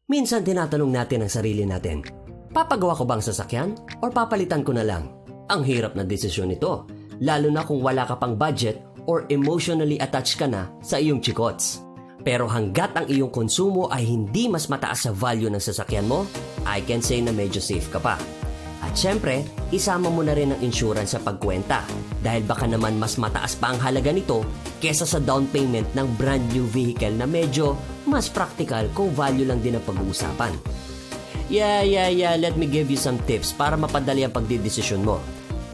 Minsan tinatanong natin ang sarili natin, papagawa ko bang sasakyan or papalitan ko na lang? Ang hirap na desisyon nito, lalo na kung wala ka pang budget or emotionally attached ka na sa iyong chikots. Pero hanggat ang iyong konsumo ay hindi mas mataas sa value ng sasakyan mo, I can say na medyo safe ka pa. At syempre, isama mo na rin ang insurance sa pagkwenta dahil baka naman mas mataas pa ang halaga nito kesa sa down payment ng brand new vehicle na medyo mas practical kung value lang din ang pag-uusapan. Yeah, let me give you some tips para mapadali ang pagdidesisyon mo.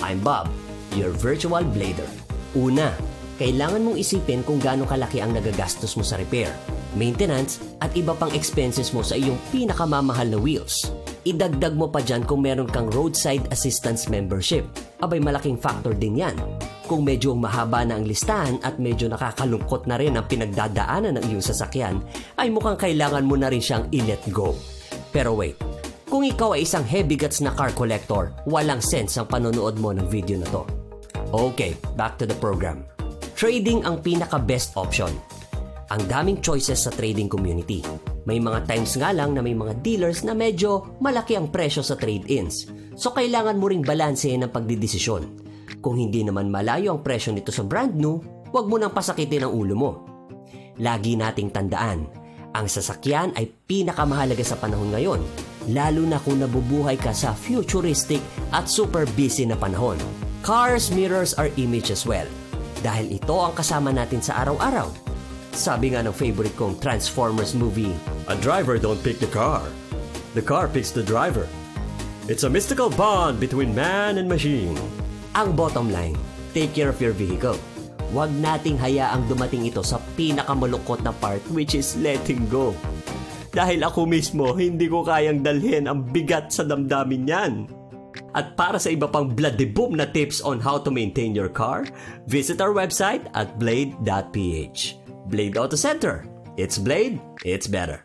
I'm Bob, your virtual blader. Una, kailangan mong isipin kung gaano kalaki ang nagagastos mo sa repair, maintenance at iba pang expenses mo sa iyong pinakamamahal na wheels. Idagdag mo pa dyan kung meron kang roadside assistance membership. Abay malaking factor din yan. Kung medyo mahaba na ang listahan at medyo nakakalungkot na rin ang pinagdadaanan ng iyong sasakyan, ay mukhang kailangan mo na rin siyang i-let go. Pero wait, kung ikaw ay isang heavy guts na car collector, walang sense ang panonood mo ng video na to. Okay, back to the program. Trading ang pinaka-best option. Ang daming choices sa trading community. May mga times nga lang na may mga dealers na medyo malaki ang presyo sa trade-ins. So kailangan mo ring balansehin ang pagdidesisyon. Kung hindi naman malayo ang presyo nito sa brand new, huwag mo nang pasakitin ang ulo mo. Lagi nating tandaan, ang sasakyan ay pinakamahalaga sa panahon ngayon, lalo na kung nabubuhay ka sa futuristic at super busy na panahon. Cars mirrors our image as well, dahil ito ang kasama natin sa araw-araw. Sabi nga ng favorite kong Transformers movie, a driver don't pick the car picks the driver. It's a mystical bond between man and machine. Ang bottom line, take care of your vehicle. Huwag nating hayaang dumating ito sa pinakamalungkot na part, which is letting go. Dahil ako mismo, hindi ko kayang dalhin ang bigat sa damdamin yan. At para sa iba pang Bla-de-Boom na tips on how to maintain your car, visit our website at blade.ph. Blade Auto Center. It's Blade, it's better.